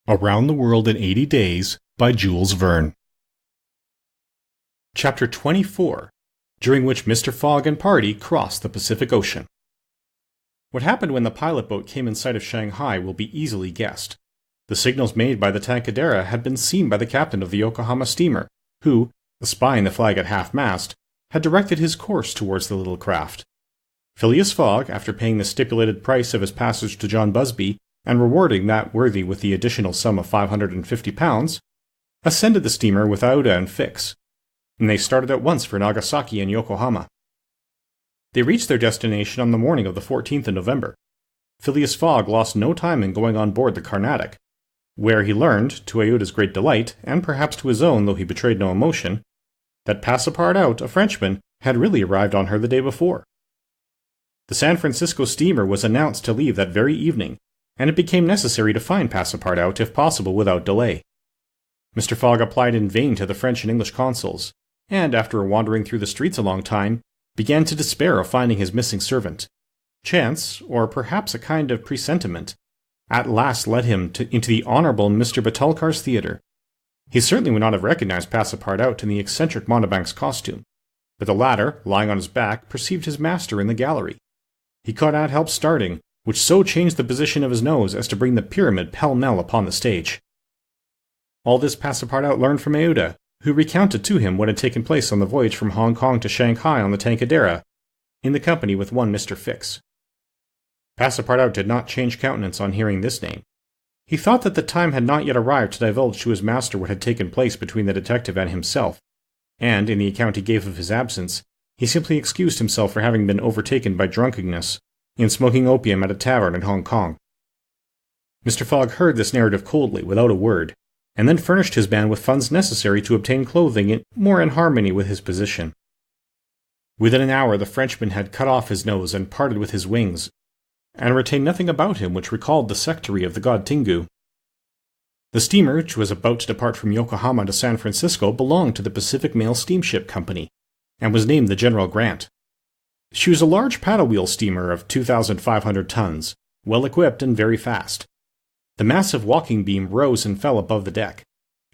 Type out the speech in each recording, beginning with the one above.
Around the World in 80 Days by Jules Verne. Chapter 24, during which Mr. Fogg and party cross the Pacific Ocean. What happened when the pilot boat came in sight of Shanghai will be easily guessed. The signals made by the Tankadera had been seen by the captain of the Yokohama steamer, who, espying the flag at half-mast, had directed his course towards the little craft. Phileas Fogg, after paying the stipulated price of his passage to John Busby, and rewarding that worthy with the additional sum of £550, ascended the steamer with Aouda and Fix, and they started at once for Nagasaki and Yokohama. They reached their destination on the morning of the 14th of November. Phileas Fogg lost no time in going on board the Carnatic, where he learned, to Aouda's great delight, and perhaps to his own though he betrayed no emotion, that Passepartout, a Frenchman, had really arrived on her the day before. The San Francisco steamer was announced to leave that very evening, and it became necessary to find Passepartout if possible without delay. Mr. Fogg applied in vain to the French and English consuls, and after wandering through the streets a long time, began to despair of finding his missing servant. Chance, or perhaps a kind of presentiment, at last led him into the Honourable Mr. Batulcar's theatre. He certainly would not have recognized Passepartout in the eccentric mountebank's costume, but the latter, lying on his back, perceived his master in the gallery. He could not help starting, which so changed the position of his nose as to bring the pyramid pell-mell upon the stage. All this Passepartout learned from Aouda, who recounted to him what had taken place on the voyage from Hong Kong to Shanghai on the Tankadera, in the company with one Mr. Fix. Passepartout did not change countenance on hearing this name. He thought that the time had not yet arrived to divulge to his master what had taken place between the detective and himself, and, in the account he gave of his absence, he simply excused himself for having been overtaken by drunkenness in smoking opium at a tavern in Hong Kong. Mr. Fogg heard this narrative coldly, without a word, and then furnished his man with funds necessary to obtain clothing more in harmony with his position. Within an hour the Frenchman had cut off his nose and parted with his wings, and retained nothing about him which recalled the sectary of the god Tingu. The steamer, which was about to depart from Yokohama to San Francisco, belonged to the Pacific Mail Steamship Company, and was named the General Grant. She was a large paddle-wheel steamer of 2,500 tons, well-equipped and very fast. The massive walking beam rose and fell above the deck.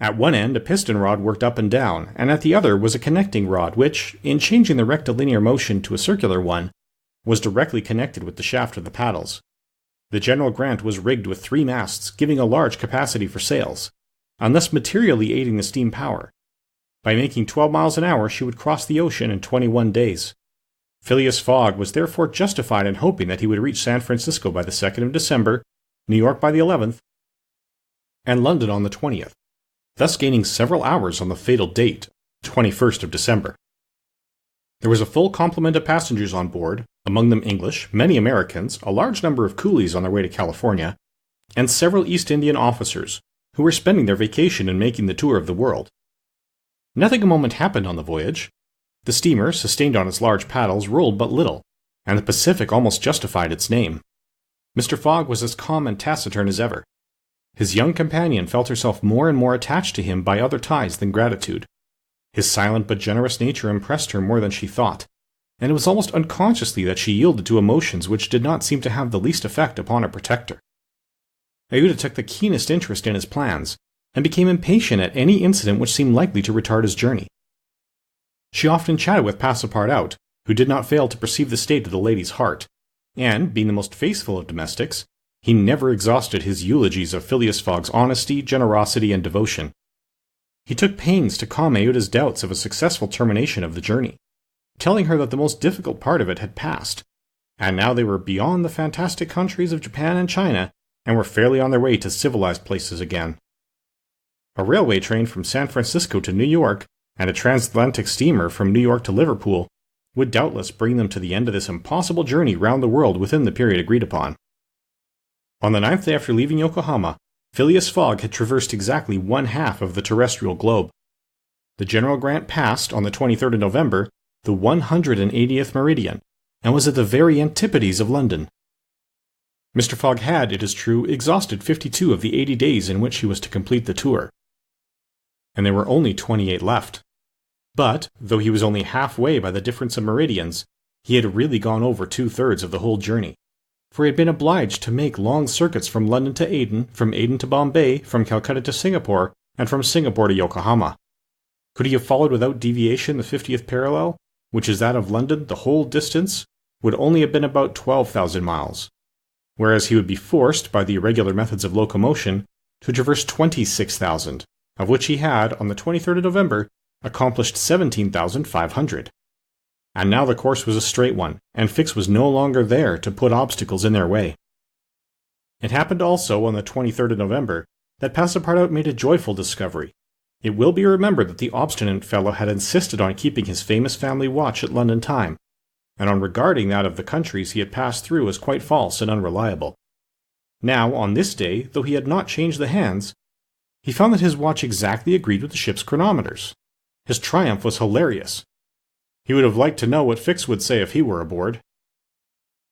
At one end a piston rod worked up and down, and at the other was a connecting rod which, in changing the rectilinear motion to a circular one, was directly connected with the shaft of the paddles. The General Grant was rigged with 3 masts, giving a large capacity for sails, and thus materially aiding the steam power. By making 12 miles an hour she would cross the ocean in 21 days. Phileas Fogg was therefore justified in hoping that he would reach San Francisco by the 2nd of December, New York by the 11th, and London on the 20th, thus gaining several hours on the fatal date, 21st of December. There was a full complement of passengers on board, among them English, many Americans, a large number of coolies on their way to California, and several East Indian officers, who were spending their vacation in making the tour of the world. Nothing a moment happened on the voyage. The steamer, sustained on its large paddles, rolled but little, and the Pacific almost justified its name. Mr. Fogg was as calm and taciturn as ever. His young companion felt herself more and more attached to him by other ties than gratitude. His silent but generous nature impressed her more than she thought, and it was almost unconsciously that she yielded to emotions which did not seem to have the least effect upon her protector. Aouda took the keenest interest in his plans, and became impatient at any incident which seemed likely to retard his journey. She often chatted with Passepartout, who did not fail to perceive the state of the lady's heart, and, being the most faithful of domestics, he never exhausted his eulogies of Phileas Fogg's honesty, generosity, and devotion. He took pains to calm Aouda's doubts of a successful termination of the journey, telling her that the most difficult part of it had passed, and now they were beyond the fantastic countries of Japan and China, and were fairly on their way to civilized places again. A railway train from San Francisco to New York, and a transatlantic steamer from New York to Liverpool, would doubtless bring them to the end of this impossible journey round the world within the period agreed upon. On the 9th day after leaving Yokohama, Phileas Fogg had traversed exactly 1/2 of the terrestrial globe. The General Grant passed, on the 23rd of November, the 180th meridian, and was at the very antipodes of London. Mr. Fogg had, it is true, exhausted 52 of the 80 days in which he was to complete the tour, and there were only 28 left. But, though he was only halfway by the difference of meridians, he had really gone over 2/3 of the whole journey. for he had been obliged to make long circuits from London to Aden, from Aden to Bombay, from Calcutta to Singapore, and from Singapore to Yokohama. Could he have followed without deviation the 50th parallel, which is that of London, the whole distance would only have been about 12,000 miles, whereas he would be forced, by the irregular methods of locomotion, to traverse 26,000, of which he had, on the 23rd of November, accomplished 17,500. And now the course was a straight one, and Fix was no longer there to put obstacles in their way. It happened also, on the 23rd of November, that Passepartout made a joyful discovery. It will be remembered that the obstinate fellow had insisted on keeping his famous family watch at London time, and on regarding that of the countries he had passed through as quite false and unreliable. Now, on this day, though he had not changed the hands, he found that his watch exactly agreed with the ship's chronometers. His triumph was hilarious. He would have liked to know what Fix would say if he were aboard.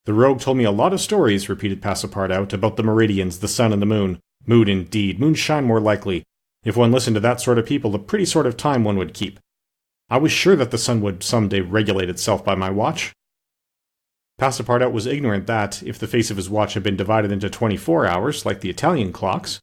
"The rogue told me a lot of stories," repeated Passepartout, "about the meridians, the sun and the moon. Moon indeed, moonshine more likely. If one listened to that sort of people, a pretty sort of time one would keep. I was sure that the sun would some day regulate itself by my watch." Passepartout was ignorant that, if the face of his watch had been divided into 24 hours, like the Italian clocks,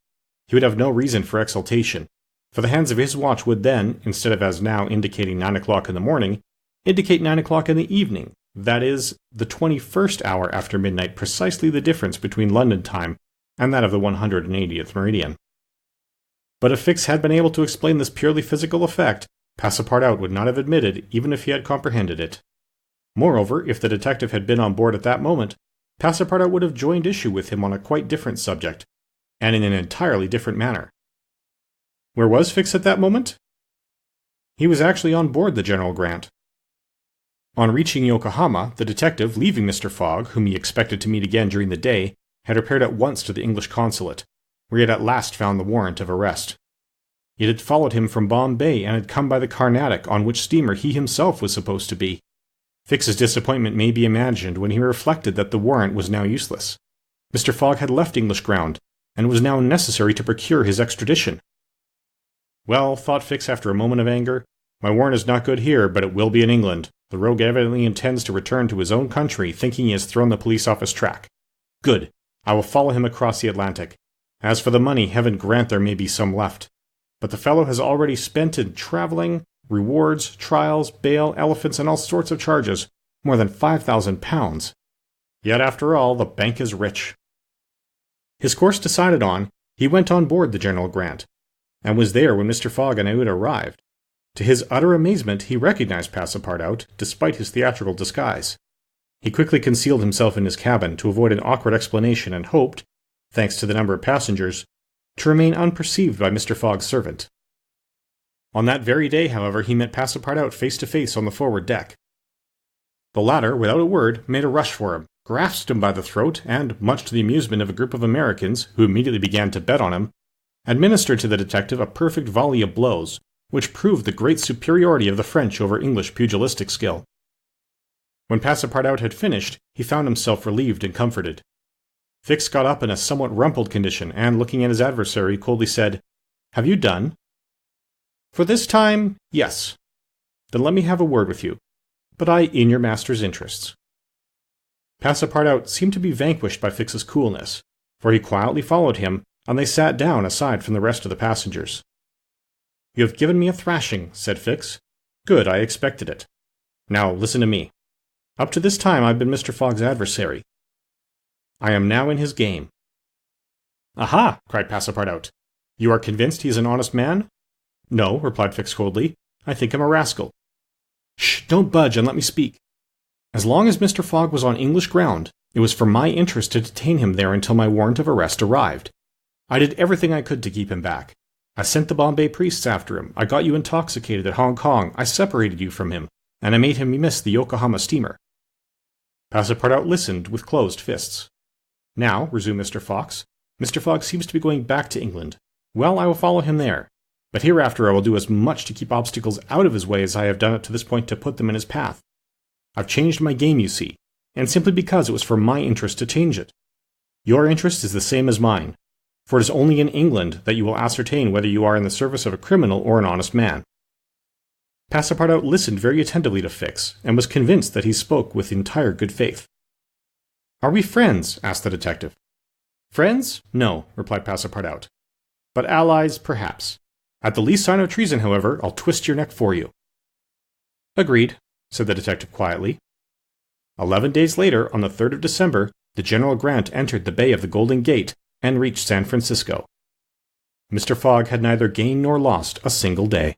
he would have no reason for exultation, for the hands of his watch would then, instead of as now indicating 9 o'clock in the morning, indicate 9 o'clock in the evening, that is, the 21st hour after midnight, precisely the difference between London time and that of the 180th meridian. But if Fix had been able to explain this purely physical effect, Passepartout would not have admitted, even if he had comprehended it. Moreover, if the detective had been on board at that moment, Passepartout would have joined issue with him on a quite different subject, and in an entirely different manner. Where was Fix at that moment? He was actually on board the General Grant. On reaching Yokohama, the detective, leaving Mr. Fogg, whom he expected to meet again during the day, had repaired at once to the English consulate, where he had at last found the warrant of arrest. It had followed him from Bombay and had come by the Carnatic, on which steamer he himself was supposed to be. Fix's disappointment may be imagined when he reflected that the warrant was now useless. Mr. Fogg had left English ground, and it was now necessary to procure his extradition. "Well," thought Fix after a moment of anger, "my warrant is not good here, but it will be in England. The rogue evidently intends to return to his own country, thinking he has thrown the police off his track. Good. I will follow him across the Atlantic. As for the money, heaven grant there may be some left. But the fellow has already spent in travelling, rewards, trials, bail, elephants, and all sorts of charges, more than £5,000. Yet, after all, the bank is rich." His course decided on, he went on board the General Grant, and was there when Mr. Fogg and Aouda arrived. To his utter amazement, he recognized Passepartout, despite his theatrical disguise. He quickly concealed himself in his cabin to avoid an awkward explanation and hoped, thanks to the number of passengers, to remain unperceived by Mr. Fogg's servant. On that very day, however, he met Passepartout face to face on the forward deck. The latter, without a word, made a rush for him, grasped him by the throat, and, much to the amusement of a group of Americans, who immediately began to bet on him, administered to the detective a perfect volley of blows, which proved the great superiority of the French over English pugilistic skill. When Passepartout had finished, he found himself relieved and comforted. Fix got up in a somewhat rumpled condition, and, looking at his adversary, coldly said, "Have you done?" "For this time, yes." "Then let me have a word with you, but in your master's interests." Passepartout seemed to be vanquished by Fix's coolness, for he quietly followed him, and they sat down aside from the rest of the passengers. "You have given me a thrashing," said Fix. "Good, I expected it. Now listen to me. Up to this time I've been Mr. Fogg's adversary. I am now in his game." "Aha!" cried Passepartout. "You are convinced he is an honest man?" "No," replied Fix coldly. "I think him a rascal." "Shh! Don't budge, and let me speak. As long as Mr. Fogg was on English ground, it was for my interest to detain him there until my warrant of arrest arrived. I did everything I could to keep him back. I sent the Bombay priests after him, I got you intoxicated at Hong Kong, I separated you from him, and I made him miss the Yokohama steamer." Passepartout listened with closed fists. "Now," resumed Mr. Fox, "Mr. Fogg seems to be going back to England. Well, I will follow him there. But hereafter I will do as much to keep obstacles out of his way as I have done up to this point to put them in his path. I've changed my game, you see, and simply because it was for my interest to change it. Your interest is the same as mine, for it is only in England that you will ascertain whether you are in the service of a criminal or an honest man." Passepartout listened very attentively to Fix, and was convinced that he spoke with entire good faith. "Are we friends?" asked the detective. "Friends? No," replied Passepartout. "But allies, perhaps. At the least sign of treason, however, I'll twist your neck for you." "Agreed," said the detective quietly. 11 days later, on the 3rd of December, the General Grant entered the Bay of the Golden Gate and reached San Francisco. Mr. Fogg had neither gained nor lost a single day.